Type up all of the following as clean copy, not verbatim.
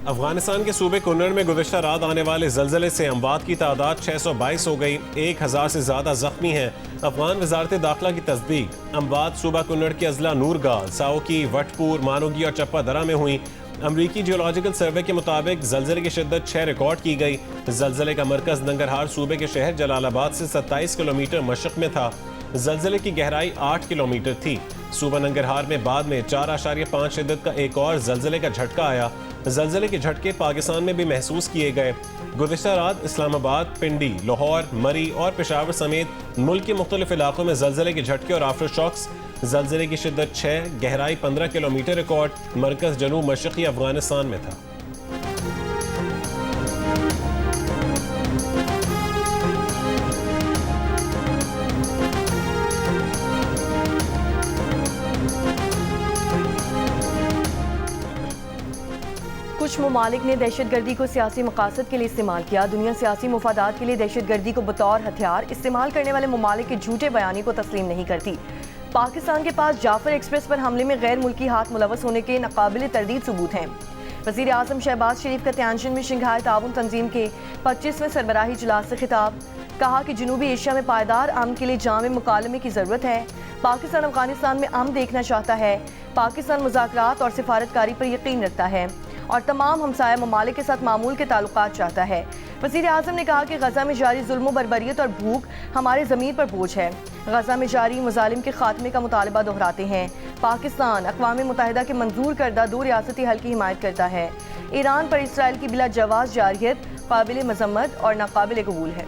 अफगानिस्तान के सूबे कुन्नड़ में गुज़िश्ता रात आने वाले जल्जले से अमवात की तादाद 622 हो गई। 1000 से ज़्यादा जख्मी हैं। अफगान वजारत दाखिला की तस्दीक। अमवात सूबा कुन्नड़ के अजला नूरगाल, साओकी, वटपुर, मानोगी और चप्पा दरा में हुई। अमरीकी जियोलॉजिकल सर्वे के मुताबिक जल्जले की शिद्दत 6 रिकॉर्ड की गई। जल्जले का मरकज नंगरहार सूबे के शहर जलालाबाद से 27 किलोमीटर मशरक में था। जल्जले की गहराई 8 किलोमीटर थी। सूबा नंगरहार में बाद में 4.5 शिद्दत का एक और जल्जले का झटका आया। जल्जले के झटके पाकिस्तान में भी महसूस किए गए। गुज़िश्ता रात इस्लामाबाद, पिंडी, लाहौर, मरी और पेशावर समेत मुल्क के मुख्तलिफ इलाकों में जल्जले के झटके और आफ्टर शॉक्स। जल्जले की शिद्दत 6, गहराई 15 किलोमीटर रिकॉर्ड। मरकज जनूब मशरक़ी अफगानिस्तान में था। कुछ ममालिक ने दहशतगर्दी को सियासी मकासद के लिए इस्तेमाल किया। दुनिया सियासी मुफादात के लिए दहशतगर्दी को बतौर हथियार इस्तेमाल करने वाले ममालिक के झूठे बयानी को तस्लीम नहीं करती। पाकिस्तान के पास जाफर एक्सप्रेस पर हमले में गैर मुल्की हाथ मुलव्वस होने के नाकाबिल तरदीद सबूत हैं। वज़ीर आज़म शहबाज शरीफ का तियानजिन में शंघाई ताउन तंजीम के 25वें सरबराही इजलास से खिताब। कहा कि जनूबी एशिया में पायदार अमन के लिए जामे मुकालमे की ज़रूरत है। पाकिस्तान अफगानिस्तान में अमन देखना चाहता है। पाकिस्तान मुज़ाकरात और सिफारतकारी पर यकीन रखता है और तमाम हमसाया ममालिक के साथ मामूल के ताल्लुकात चाहता है। वज़ीर आज़म ने कहा कि गज़ा में जारी जुल्म बर्बरियत और भूख हमारे ज़मीर पर बोझ है। गज़ा में जारी मुजालिम के खात्मे का मुतालबा दोहराते हैं। पाकिस्तान अक़वाम मुत्तहिदा के मंजूर करदा 2 रियासती हल की हिमायत करता है। ईरान पर इसराइल की बिला जवाज़ जारियत काबिल मज़म्मत और नाकाबिल कबूल है।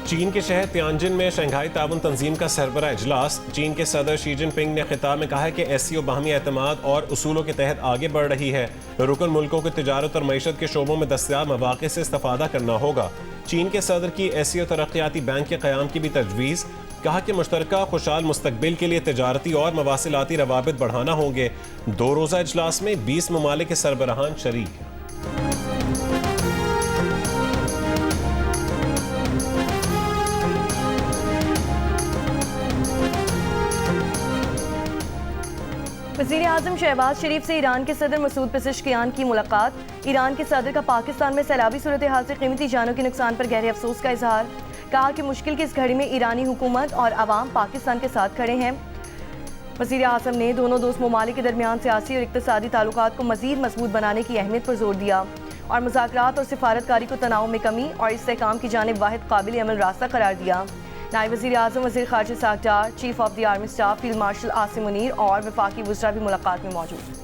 चीन के शहर तियानजिन में शंघाई ताउन तंजीम का सरबराह इजलास। चीन के सदर शी जिनपिंग ने खिताब में कहा है कि एससीओ बाहमी एतमाद और उसूलों के तहत आगे बढ़ रही है। रुकन मुल्कों को तिजारत और मईशत के शोबों में दस्तयाब मौक़े से इस्तेफादा करना होगा। चीन के सदर की एससीओ तरक्याती बैंक के क़याम की भी तजवीज़। कहा कि मुश्तरका खुशहाल मुस्तकबिल के लिए तिजारती और मवासिलाती रवाबित बढ़ाना होंगे। 2 रोज़ा इजलास में 20 ममालिक के सरबराहान शरीक हैं। वज़ीर आज़म शहबाज शरीफ से ईरान के सदर मसूद पेज़ेश्कियान की मुलाकात। ईरान के सदर का पाकिस्तान में सैलाबी सूरत हाल से कीमती जानों के नुकसान पर गहरे अफसोस का इजहार। कहा कि मुश्किल की इस घड़ी में ईरानी हुकूमत और आवाम पाकिस्तान के साथ खड़े हैं। वज़ीर आज़म ने दोनों दोस्त ममालिक के दरमियान सियासी और इक़्तिसादी ताल्लुकात को मज़ीद मजबूत बनाने की अहमियत पर जोर दिया और मुज़ाकरात और सिफारतकारी को तनाव में कमी और इस्तेहकाम की जानिब वाहिद काबिल अमल रास्ता करार दिया। नायब वज़ीर आज़म, वज़ीर ख़ारिजा Ishaq Dar, chief of the army staff field marshal Asim Munir और वफाकी वज़रा भी मुलाकात में मौजूद।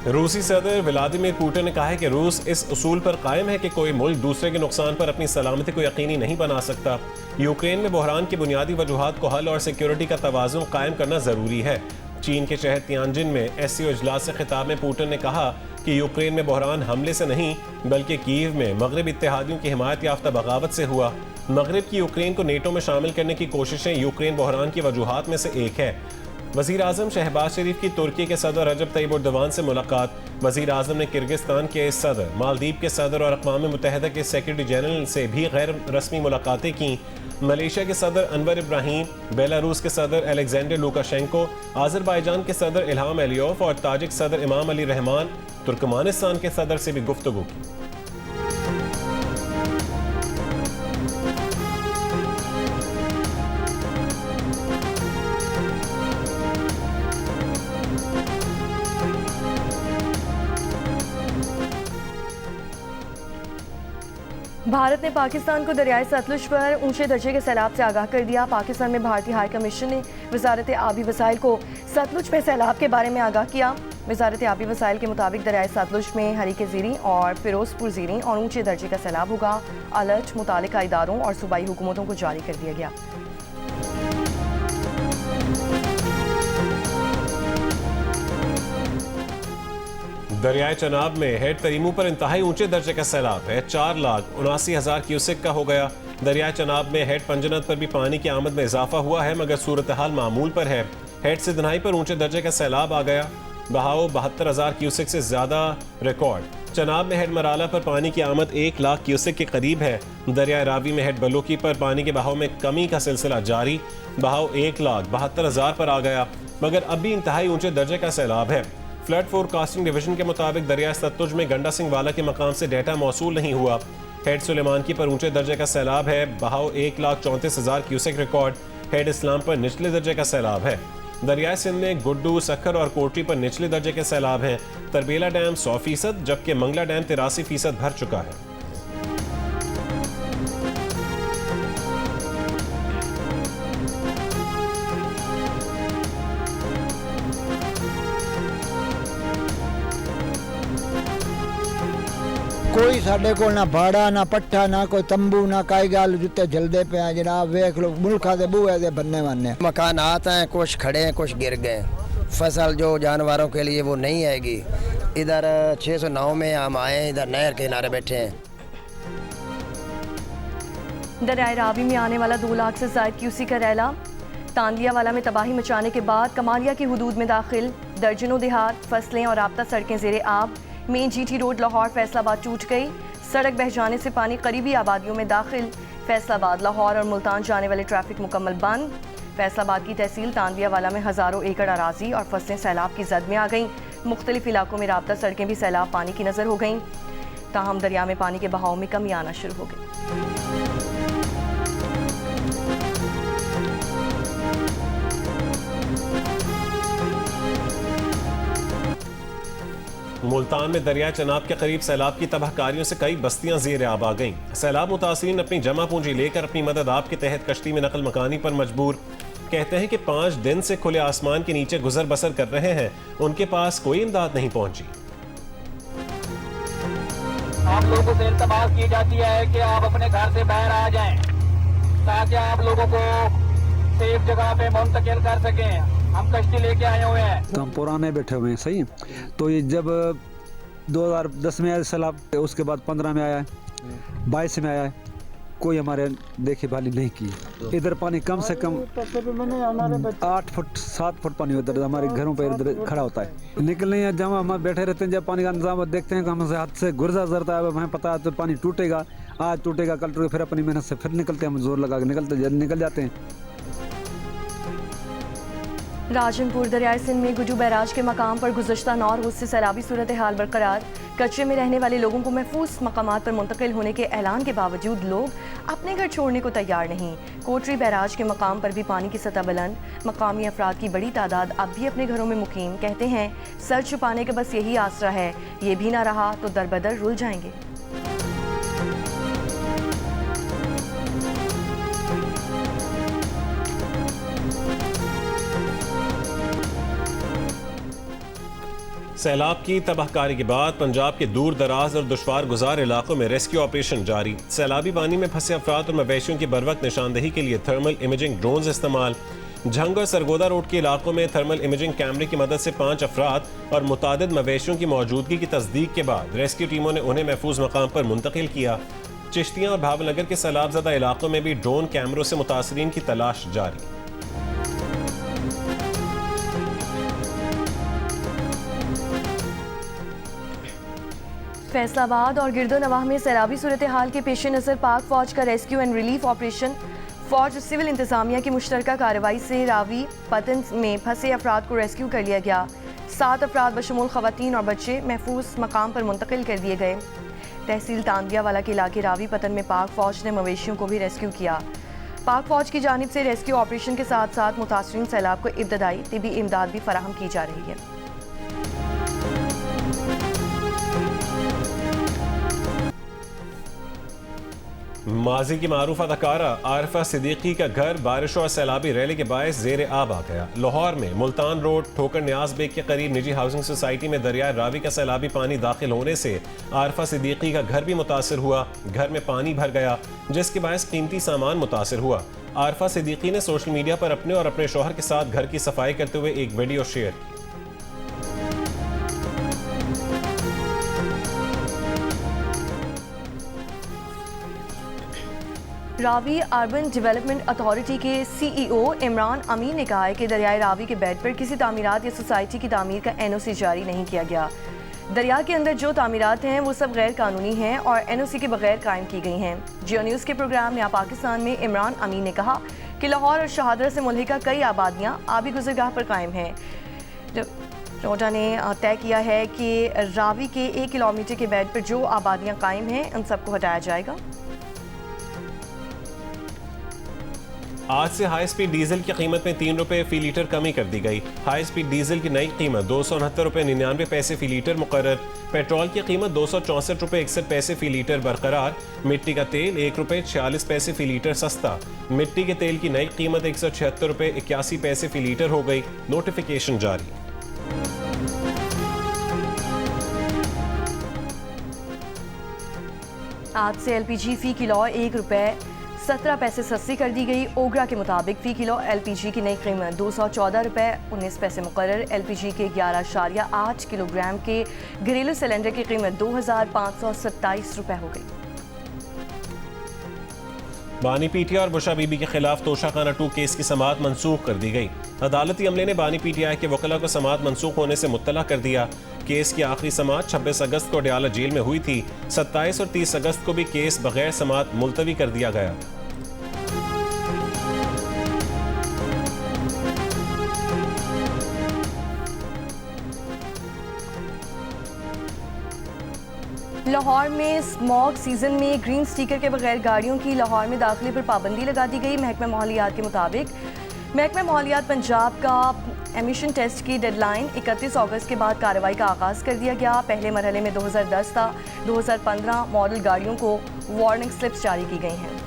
रूसी सदर व्लादिमीर पुतिन ने कहा है कि रूस इस उसूल पर कायम है कि कोई मुल्क दूसरे के नुकसान पर अपनी सलामती को यकीनी नहीं बना सकता। यूक्रेन में बहरान की बुनियादी वजूहात को हल और सिक्योरिटी का तवाज़ुन कायम करना ज़रूरी है। चीन के शहर तियानजिन में एससीओ इजलास से खिताब में पुतिन ने कहा कि यूक्रेन में बहरान हमले से नहीं बल्कि कीव में मगरबी इत्तेहादियों की हिमायत याफ्ता बगावत से हुआ। मगरब की यूक्रेन को नेटो में शामिल करने की कोशिशें यूक्रेन बहरान की वजूहात में से एक है। वज़ीर आज़म शहबाज शरीफ की तुर्की के सदर रजब तैयब एर्दोगान से मुलाकात। वज़ीर आज़म ने किर्गिस्तान के सदर, मालदीव के सदर और अक़वाम मुत्तहिदा के सेक्रेटरी जनरल से भी गैर रस्मी मुलाकातें की। मलेशिया के सदर अनवर इब्राहिम, बेलारूस के सदर अलेक्जेंडर लुकाशेंको, आज़रबाईजान के सदर इल्हाम अलियोव और ताजिक सदर इमाम अली रहमान, तुर्कमानिस्तान के सदर से भी गुफ्तगू की। भारत ने पाकिस्तान को दरियाई सतलुज पर ऊंचे दर्जे के सैलाब से आगाह कर दिया। पाकिस्तान में भारतीय हाई कमीशन ने वजारत आबी वसाइल को सतलुज में सैलाब के बारे में आगाह किया। वजारत आबी वसाइल के मुताबिक दरियाई सतलुज में हरीके ज़ीरी और फिरोजपुर ज़ीरी और ऊंचे दर्जे का सैलाब होगा। अलर्ट मुतालिका इदारों और सूबाई हुकूमतों को जारी कर दिया गया। दरियाए चनाब में हेड तरीमू पर इंतहाई ऊंचे दर्जे का सैलाब है। 4,79,000 क्यूसेक का हो गया। दरियाए चनाब में हेड पंजनत पर भी पानी की आमद में इजाफा हुआ है, मगर सूरत हाल मामूल पर है। हेड से दनाई पर ऊंचे दर्जे का सैलाब आ गया। बहाव 72,000 क्यूसेक से ज्यादा रिकॉर्ड। चनाब में हेड मराला पर पानी की आमद 1 लाख क्यूसेक के करीब है। दरिया रावी में हेड बलोकी पर पानी के बहाव में कमी का सिलसिला जारी। बहाव 1,72,000 पर आ गया, मगर अब भी इंतहाई ऊंचे दर्जे का सैलाब है। फ्लड फोरकास्टिंग डिवीजन के मुताबिक दरिया सतलुज में गंडा सिंह वाला के मकाम से डेटा मौसूल नहीं हुआ। हेड सुलेमान की पर ऊंचे दर्जे का सैलाब है। बहाव 1,34,000 क्यूसेक रिकॉर्ड। हेड इस्लाम पर निचले दर्जे का सैलाब है। दरियाए सिंध में गुड्डू, सखर और कोटरी पर निचले दर्जे के सैलाब हैं। तरबेला डैम 100%, जबकि मंगला डैम 83% भर चुका है। कोई साडे को ना भाड़ा ना पट्टा ना कोई तंबू ना काई गल जुत्ते जलदे पे हैं जनाब। वेख लो मुल्का दे बूहे दे बनने वाने मकान आते हैं, कुछ खड़े हैं कुछ गिर गए। फसल जो जानवरों के लिए वो नहीं आएगी। इधर 609 में हम आए, इधर नहर के किनारे बैठे हैं। दरियाए रावी में आने वाला 2 लाख से ज्यादा क्यूसी का रैला। तांदिया वाला में तबाही मचाने के बाद कमालिया की हुदूद में दाखिल। दर्जनों देहात, फसलें और राब्ता सड़कें ज़ेरे आब। Main GT road Lahore Faisalabad टूट गई। सड़क बह जाने से पानी करीबी आबादियों में दाखिल। फैसलाबाद, लाहौर और मुल्तान जाने वाले ट्रैफिक मुकम्मल बंद। फैसलाबाद की तहसील तांदिया वाला में हज़ारों एकड़ अराजी और फसलें सैलाब की जद में आ गईं। मुख्तलिफ इलाकों में राब्ता सड़कें भी सैलाब पानी की नज़र हो गईं। ताहम दरिया में पानी के बहाव में कमी आना शुरू हो गई। मुल्तान में दरिया चनाब के करीब सैलाब की तबाहकारियों से कई बस्तियां ज़ेर आब आ गईं। सैलाब मुतासिरीन अपनी जमा पूंजी लेकर अपनी मदद आप के तहत कश्ती में नकल मकानी पर मजबूर। कहते हैं कि 5 दिन से खुले आसमान के नीचे गुजर बसर कर रहे हैं, उनके पास कोई इमदाद नहीं पहुंची। आप लोगों से इल्तमास की जाती है कि आप अपने घर से बाहर आ जाएं, ताकि आप लोगों को सेफ जगह पे मुंतकिल कर सकें। हम कश्ती लेके आए हुए हैं। तो हम पुराने बैठे हुए हैं, सही। तो ये जब 2010 में आया सैलाब, उसके बाद 15 में आया है, 22 में आया है, कोई हमारे देखी भाली नहीं की। इधर पानी कम से कम 8 फुट 7 फुट पानी उधर हमारे घरों पर इधर खड़ा होता है। निकलने या जब हम बैठे रहते हैं, जब पानी का इंतजाम देखते हैं कि हमसे हाथ से गुर्जा जरता है। हमें पता है तो पानी टूटेगा, आज टूटेगा कल टूटेगा, फिर अपनी मेहनत से फिर निकलते हैं, हम जोर लगा के निकल जाते हैं। राजनपुर दरियाए सिंध में गुजू बैराज के मकाम पर गुज़श्ता 9 रोज़ से सैलाबी सूरत हाल बरकरार। कचरे में रहने वाले लोगों को महफूज मकामात पर मुंतकिल होने के ऐलान के बावजूद लोग अपने घर छोड़ने को तैयार नहीं। कोटरी बैराज के मकाम पर भी पानी की सतह बुलंद। मकामी अफराद की बड़ी तादाद अब भी अपने घरों में मुकीम। कहते हैं सर छुपाने का बस यही आसरा है, ये भी ना रहा तो दरबदर रुल जाएंगे। सैलाब की तबाहकारी के बाद पंजाब के दूर दराज और दुश्वार गुजार इलाकों में रेस्क्यू ऑपरेशन जारी। सैलाबी पानी में फंसे अफराद और मवेशियों की बरवक्त निशानदेही के लिए थर्मल इमेजिंग ड्रोन्स इस्तेमाल। झंग और सरगोदा रोड के इलाकों में थर्मल इमेजिंग कैमरे की मदद से 5 अफराद और मुतादिद मवेशियों की मौजूदगी की तस्दीक के बाद रेस्क्यू टीमों ने उन्हें महफूज मकाम पर मुंतकिल किया। चिश्तियाँ और भावनगर के सैलाबज़दा इलाकों में भी ड्रोन कैमरों से मुतासरीन की तलाश जारी। फैसलाबाद और गिरदोनवाह में सैलाबी सूरत हाल के पेश नज़र पाक फौज का रेस्क्यू एंड रिलीफ ऑपरेशन। फौज और सिविल इंतजामिया की मुश्तरका कार्रवाई से रावी पतन में फंसे अफराद को रेस्क्यू कर लिया गया। 7 अफराद बशमूल खवातीन और बच्चे महफूज मकाम पर मुंतकिल कर दिए गए। तहसील तांदिया वाला के इलाके रावी पतन में पाक फौज ने मवेशियों को भी रेस्क्यू किया। पाक फौज की जानिब से रेस्क्यू ऑपरेशन के साथ साथ मुतासरीन सैलाब को इब्तदाई तिबी इमदाद भी फराहम की जा रही है। माजी की मारूफ अदाकारा आरिफा सिद्दीकी का घर बारिश और सैलाबी रैली के बायस जेर आब आ गया। लाहौर में मुल्तान रोड ठोकर न्याज बेग के करीब निजी हाउसिंग सोसाइटी में दरिया रावी का सैलाबी पानी दाखिल होने से आरिफा सिद्दीकी का घर भी मुतासर हुआ। घर में पानी भर गया, जिसके बायस कीमती सामान मुतासर हुआ। आरिफा सिद्दीकी ने सोशल मीडिया पर अपने और अपने शौहर के साथ घर की सफाई करते हुए एक वीडियो शेयर की। रावी अर्बन डेवलपमेंट अथॉरिटी के CEO इमरान अमीन ने कहा है कि दरियाए रावी के बेड पर किसी तामीरात या सोसाइटी की तामीर का NOC जारी नहीं किया गया। दरिया के अंदर जो तामीरात हैं वो सब गैर कानूनी हैं और NOC के बगैर कायम की गई हैं। जियो न्यूज़ के प्रोग्राम नया पाकिस्तान में इमरान अमीन ने कहा कि लाहौर और शहादरा से मुल्हिका कई आबादियाँ आबी गुजरगाह पर कायम हैं। नोटा ने तय किया है कि रावी के 1 किलोमीटर के बेड पर जो आबादियाँ कायम हैं उन सबको हटाया जाएगा। आज से हाई स्पीड डीजल की कीमत में 3 रुपए फी लीटर कमी कर दी गई। हाई स्पीड डीजल की नई कीमत 269 रुपए 99 पैसे फी लीटर मुकर्रर। पेट्रोल की कीमत 264 रुपए 61 पैसे फी लीटर बरकरार। मिट्टी का तेल 1 रुपए 46 पैसे फी लीटर सस्ता। मिट्टी के तेल की नई कीमत 176 रुपए 81 पैसे फी लीटर हो गई। नोटिफिकेशन जारी। आज से LPG फी किलो 1 रुपए 17 पैसे सस्ती कर दी गई। ओगरा के मुताबिक फ़ी किलो LPG की नई कीमत 214 रुपए 19 पैसे मुकर्रर। LPG के 11.8 किलोग्राम के घरेलू सिलेंडर की कीमत 2527 रुपए हो गई। बानी पीटीआई और बुशा बीबी के खिलाफ तोशाखाना 2 केस की समाअत मनसूख कर दी गई। अदालती अमले ने बानी पीटीआई के वकला को समाअत मनसूख होने से मुत्तला कर दिया। केस की आखिरी समाअत 26 अगस्त को अडयाला जेल में हुई थी। 27 और 30 अगस्त को भी केस बगैर समाअत मुलतवी कर दिया गया। लाहौर में स्मॉग सीजन में ग्रीन स्टिकर के बगैर गाड़ियों की लाहौर में दाखिले पर पाबंदी लगा दी गई। महकमा माहौलियात के मुताबिक महकमा माहौलियात पंजाब का एमिशन टेस्ट की डेडलाइन 31 अगस्त के बाद कार्रवाई का आगाज़ कर दिया गया। पहले मरहले में 2010 था 2015 मॉडल गाड़ियों को वार्निंग स्लिप्स जारी की गई हैं।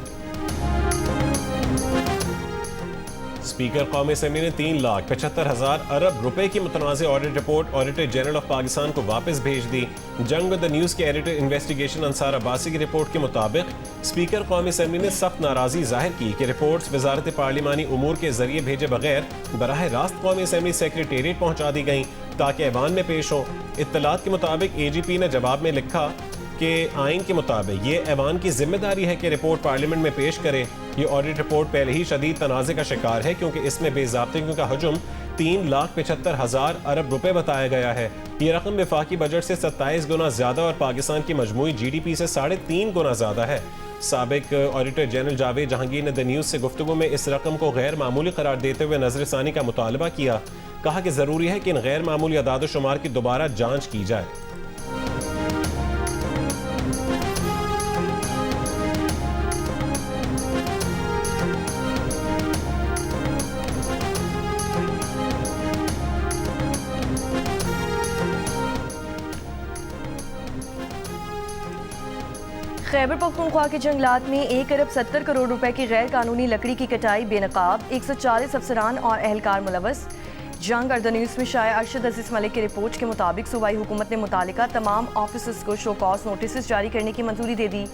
स्पीकर कौमी असेंबली ने 3,75,000 अरब रुपए की मुतनाज़ audit report auditor general of Pakistan को वापस भेज दी। जंग विद द न्यूज़ के एडिटर इन्वेस्टिगेशन अंसार अब्बासी की रिपोर्ट के मुताबिक स्पीकर कौमी असेंबली ने सख्त नाराज़गी जाहिर की कि रिपोर्ट्स वजारत पार्लिमानी उमूर के जरिए भेजे बगैर बराह रास्त कौमी असेंबली सेक्रेटेरिएट पहुँचा दी गई ताकि ऐवान में पेश हो। इत्तलात के मुताबिक AGP ने जवाब में लिखा कि आइन के मुताबिक ये ऐवान की जिम्मेदारी है कि रिपोर्ट पार्लियामेंट में पेश करे। ये ऑडिट रिपोर्ट पहले ही शदीद तनाज़े का शिकार है क्योंकि इसमें बेज़ाब्तियों का हजम 3,75,000 अरब रुपए बताया गया है। ये रकम वफाकी बजट से 27 गुना ज़्यादा और पाकिस्तान की मजमूई GDP से 3.5 गुना ज़्यादा है। साबिक ऑडिटर जनरल जावेद जहांगीर ने द न्यूज़ से गुफ्तगू में इस रकम को गैर मामूली करार देते हुए नजरसानी का मुतालबा किया। कहा कि ज़रूरी है कि इन गैर मामूली अदाद शुमार की दोबारा जाँच की जाए। खैबर पख्तूनख्वा के जंगलात में 1 अरब 70 करोड़ रुपए की गैर कानूनी लकड़ी की कटाई बेनकाब। 140 अफसरान और एहलकार मुलवस। जंग और द न्यूज़ में शाया अरशद अजीज मलिक की रिपोर्ट के मुताबिक सूबाई हुकूमत ने मुतालिका तमाम ऑफिसर्स को शो कॉज नोटिस जारी करने की मंजूरी दे दी।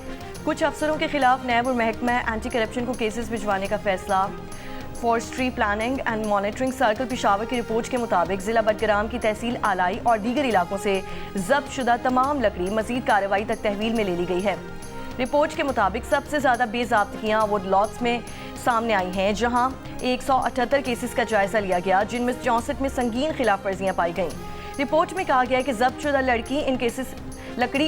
कुछ अफसरों के खिलाफ नैब और महकमा एंटी करप्शन को केसेस भिजवाने का फैसला। Forestry planning and monitoring circle Peshawar की रिपोर्ट के मुताबिक जिला बडग्राम की तहसील आलाई और दीगर इलाकों से जब्त शुदा तमाम लकड़ी मजीद कार्रवाई तक तहवील में ले ली गई है। रिपोर्ट के मुताबिक सबसे ज़्यादा बेज़ाब्तियाँ वो लॉट्स में सामने आई हैं जहां 178 केसेस का जायजा लिया गया जिनमें 64 में संगीन खिलाफ वर्जियाँ पाई गईं। रिपोर्ट में कहा गया है कि जब्त शुदा लकड़ी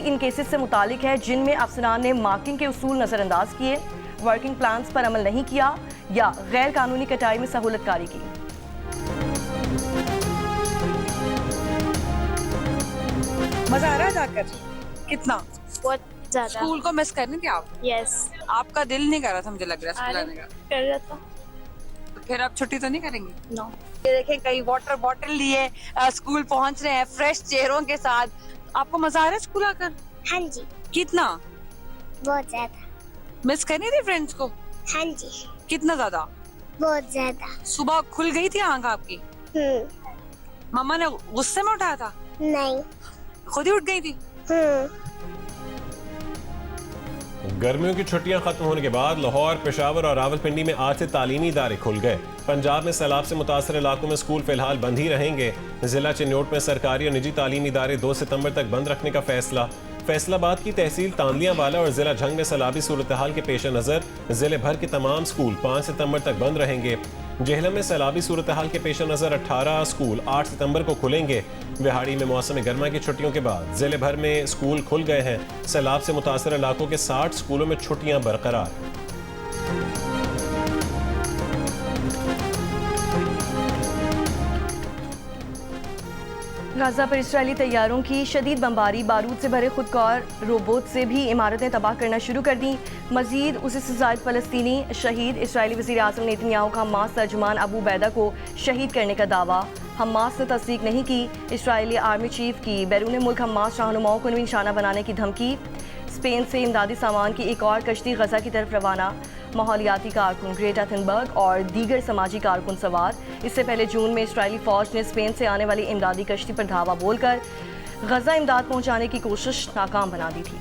इन केसेस से मुतालिक है जिनमें अफसरान ने मार्किंग के उसूल नज़रअंदाज किए, वर्किंग प्लान्स पर अमल नहीं किया या गैर कानूनी कटाई में सहूलतकारी की। मजा आ रहा है जाकर? कितना? बहुत ज्यादा। स्कूल को मिस करनी थी आप? यस। आपका दिल नहीं कर रहा था मुझे लग रहा है स्कूल आने का? कर रहा था। तो फिर आप छुट्टी तो नहीं करेंगे? नो। ये देखें कई वाटर बॉटल लिए स्कूल पहुंच रहे हैं फ्रेश चेहरों के साथ। आपको मजा आ रहा है स्कूल आकर? हाँ जी। कितना? बहुत ज्यादा। मिस करनी थी फ्रेंड्स को? हाँ जी। कितना ज्यादा? बहुत ज्यादा। सुबह खुल गई थी आंख आपकी? मम्मा ने गुस्से में उठाया था? नहीं, खुद ही उठ गई थी? गर्मियों की छुट्टियां खत्म होने के बाद लाहौर, पेशावर और रावलपिंडी में आज से तालीमी इदारे खुल गए। पंजाब में सैलाब से मुतासर इलाकों में स्कूल फिलहाल बंद ही रहेंगे। जिला चिन्नौट में सरकारी और निजी तालीमी इदारे 2 सितंबर तक बंद रखने का फैसला। फैसलाबाद की तहसील तांदियां वाला और जिला झंग में सैलाबी सूरत हाल के पेश नज़र जिले भर के तमाम स्कूल 5 सितंबर तक बंद रहेंगे। जेहलम में सैलाबी सूरत हाल के पेश नज़र 18 स्कूल 8 सितंबर को खुलेंगे। विहाड़ी में मौसम गर्मा की छुट्टियों के बाद जिले भर में स्कूल खुल गए हैं। सैलाब से मुतासर इलाकों के 60 स्कूलों में छुट्टियां बरकरार। गाजा पर इस्राएली तैयारों की शदीद बमबारी, बारूद से भरे खुदकार रोबोट से भी इमारतें तबाह करना शुरू कर दी। मजीद उसी से ज़ायद फ़लस्तीनी शहीद। इस्राएली वज़ीर आज़म नेतन्याहू का हमास तर्जुमान अबू बैदा को शहीद करने का दावा। हमास ने तस्दीक नहीं की। इस्राएली आर्मी चीफ की बैरून मुल्क हमास रहनुमाओं को निशाना बनाने की धमकी। स्पेन से इमदादी सामान की एक और कश्ती गजा की तरफ रवाना। माहौलियाती कारकुन ग्रेटा थुनबर्ग और दीगर समाजी कारकुन सवार। इससे पहले जून में इस्राएली फ़ौज ने स्पेन से आने वाली इमदादी कश्ती पर धावा बोलकर गजा इमदाद पहुंचाने की कोशिश नाकाम बना दी थी।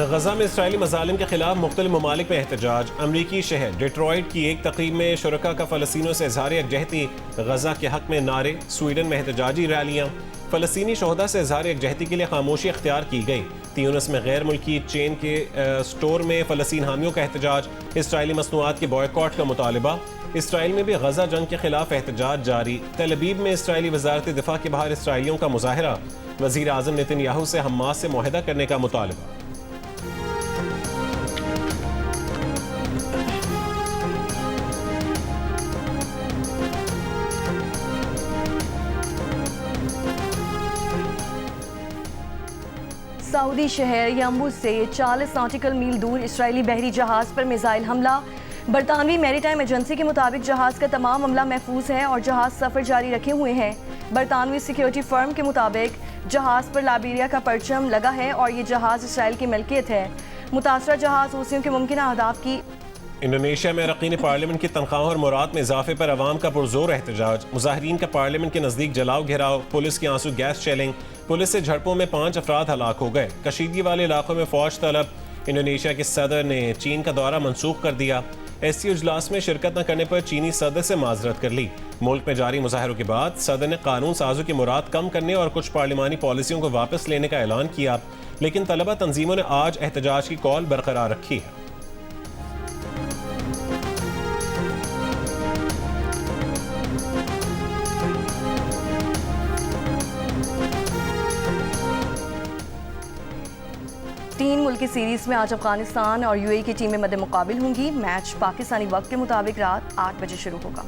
गजा में इस्राएली मज़ालिम के खिलाफ मुख्तलिफ ममालिक में एहतजाज। अमरीकी शहर डिट्रॉइट की एक तकरीब में शुरका का फ़लस्तीनियों से इज़हार यकजहती। गजा के हक में नारे। स्वीडन में एहतजाजी रैलियाँ। फ़लस्तीनी शोहदा से इज़हार यकजहती के लिए खामोशी इख्तियार की गई। त्यूनिस में गैर मुल्की चेन के स्टोर में फ़लस्तीन हामियों का एहतजाज। इस्राएली मसनूआत के बॉयकॉट का मुतालबा। इसराइल में भी गजा जंग के खिलाफ एहतजाज जारी। तेल अवीव में इस्राएली वज़ारत दिफा के बाहर इसराइलियों का मुजाहरा। वज़ीर आज़म नेतन्याहू से हमास से मुआहदा करने का मुतालबा। सऊदी शहर यम्बू से 40 नॉटिकल मील दूर इस्राएली बहरी जहाज पर मिसाइल हमला। बरतानवी मैरीटाइम एजेंसी के मुताबिक जहाज का तमाम अमला महफूज है और जहाज सफ़र जारी रखे हुए हैं। बरतानवी सिक्योरिटी फर्म के मुताबिक जहाज पर लाइबेरिया का परचम लगा है और ये जहाज इसराइल की मिल्कियत है। मुतासरा जहाज हूसियों के मुमकिन अहदाफ की। इंडोनेशिया में अरकान पार्लियामेंट की तनख्वाहों और मुराद में इजाफे पर अवाम का पुरजोर एहतजाज। मुजाहिरीन का पार्लियामेंट के नज़दीक जलाओ घेराव। पुलिस की आंसू गैस शेलिंग। पुलिस से झड़पों में 5 अफराद हलाक हो गए। कशीदगी वाले इलाकों में फौज तलब। इंडोनेशिया के सदर ने चीन का दौरा मनसूख कर दिया। एससीओ इजलास में शिरकत न करने पर चीनी सदर से माजरत कर ली। मुल्क में जारी मुजाहरों के बाद सदर ने कानून साजों की मुराद कम करने और कुछ पार्लिमानी पॉलिसियों को वापस लेने का ऐलान किया, लेकिन तलबा तंजीमों ने आज एहतजाज की कॉल बरकरार रखी है। तीन मुल्की सीरीज में आज अफगानिस्तान और यूएई की टीमें मद्दे मुकाबिल होंगी। मैच पाकिस्तानी वक्त के मुताबिक रात 8 बजे शुरू होगा।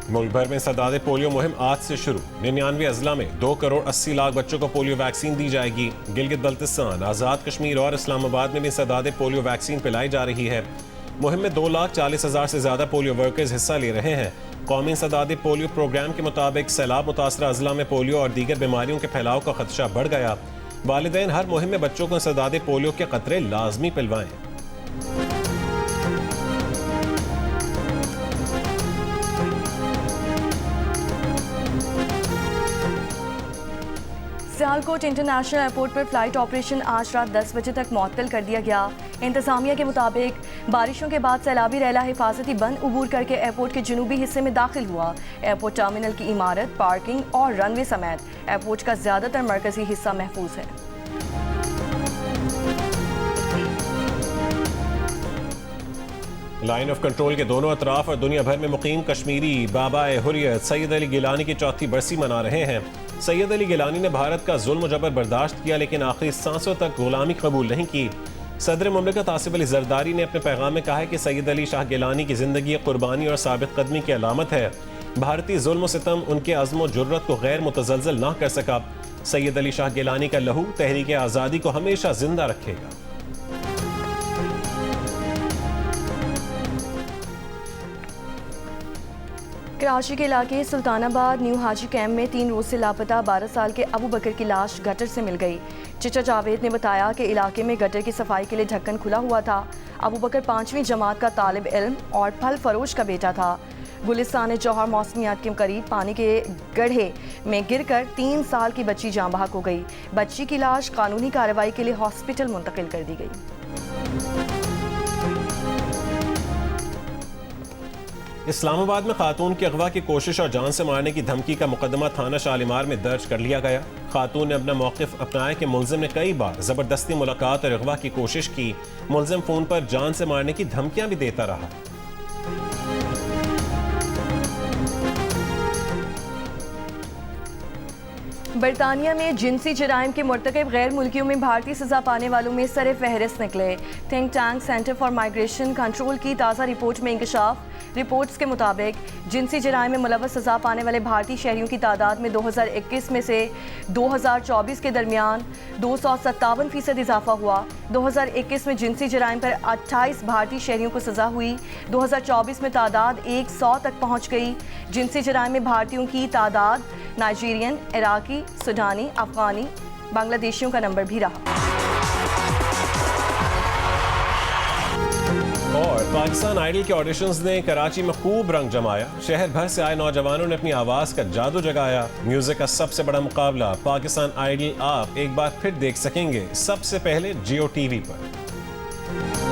मुल्क भर में सदादे पोलियो मुहिम आज से शुरू। 99 अजला में 2 करोड़ 80 लाख बच्चों को पोलियो वैक्सीन दी जाएगी। गिलगित बल्तिस्तान, आज़ाद कश्मीर और इस्लामाबाद में भी सदादे पोलियो वैक्सीन पिलाई जा रही है। मुहिम में 2,40,000 से ज़्यादा पोलियो वर्कर्स हिस्सा ले रहे हैं। कौमी सदादे पोलियो प्रोग्राम के मुताबिक सैलाब मुतासरा अजला में पोलियो और दीगर बीमारियों के फैलाव का खदशा बढ़ गया। वालिदैन हर मुहिम में बच्चों को सदादे पोलियो के कतरे लाजमी पिलवाएं। सियालकोट इंटरनेशनल एयरपोर्ट पर फ्लाइट ऑपरेशन आज रात 10 बजे तक मुअत्तल कर दिया गया। इंतजामिया के मुताबिक बारिशों के बाद सैलाबी रैला हिफाजती बंद अबूर करके एयरपोर्ट के जनूबी हिस्से में दाखिल हुआ। एयरपोर्ट टर्मिनल की इमारत, पार्किंग और रनवे समेत एयरपोर्ट का ज़्यादातर मरकजी हिस्सा महफूज है। लाइन ऑफ कंट्रोल के दोनों अतराफ और दुनिया भर में मुकीम कश्मीरी बाबा हुर्रियत सैयद अली गिलानी की चौथी बरसी मना रहे हैं। सैयद अली गिलानी ने भारत का जुल्म जबर बर्दाश्त किया, लेकिन आखिरी सांसों तक गुलामी कबूल नहीं की। सदर मुमलिकत आसिफ अली जरदारी ने अपने पैगाम में कहा है कि सैयद अली शाह गिलानी की जिंदगी कुर्बानी और साबित कदमी की अलामत है। भारतीय जुल्म सितम उनके अज़्म व जुर्रत को गैर मुतज़लज़ल ना कर सका। सैयद अली शाह गिलानी का लहू तहरीक आज़ादी को हमेशा जिंदा रखेगा। कराची के इलाके सुल्तानाबाद न्यू हाजी कैंप में 3 रोज से लापता 12 साल के अबू बकर की लाश गटर से मिल गई। चिचा जावेद ने बताया कि इलाके में गटर की सफाई के लिए ढक्कन खुला हुआ था। अबू बकर 5वीं जमात का तालिब इल्म और फल फरोश का बेटा था। गुलिस्तान जौहर मौसमियात के करीब पानी के गड्ढे में गिरकर 3 साल की बच्ची जाँ बहक हो गई। बच्ची की लाश कानूनी कार्रवाई के लिए हॉस्पिटल मुंतकिल कर दी गई। इस्लामाबाद में खातून की अगवा की कोशिश और जान से मारने की धमकी का मुकदमा थाना शालीमार में दर्ज कर लिया गया। खातून ने अपना मौक़िफ़ अपनाया कि मुलजिम ने कई बार ज़बरदस्ती मुलाकात और अगवा की कोशिश की। मुलजिम फ़ोन पर जान से मारने की धमकियां भी देता रहा। बरतानिया में जिनसी जराइम के मुर्तकब गैर मुल्कियों में भारतीय सजा पाने वालों में सर फहरिस्त निकले। Think tank centre for migration control की ताज़ा रिपोर्ट में इंकशाफ। रिपोर्ट्स के मुताबिक जिनसी जराइम में मुलव्वस सजा पाने वाले भारतीय शहरियों की तादाद में 2021 में से 2024 के दरमियान 257% इजाफा हुआ। 2021 में जिनसी जराइम पर 28 भारतीय शहरियों को सजा हुई। 2024 में तादाद 100 तक पहुँच गई। जिनसी जराइम में भारतीयों की तादाद नाइजीरियन, इराकी, सुडानी, अफगानी, बांग्लादेशियों का नंबर भी रहा। और पाकिस्तान आइडल के ऑडिशंस ने कराची में खूब रंग जमाया। शहर भर से आए नौजवानों ने अपनी आवाज़ का जादू जगाया। म्यूजिक का सबसे बड़ा मुकाबला पाकिस्तान आइडल आप एक बार फिर देख सकेंगे सबसे पहले जियो टीवी पर।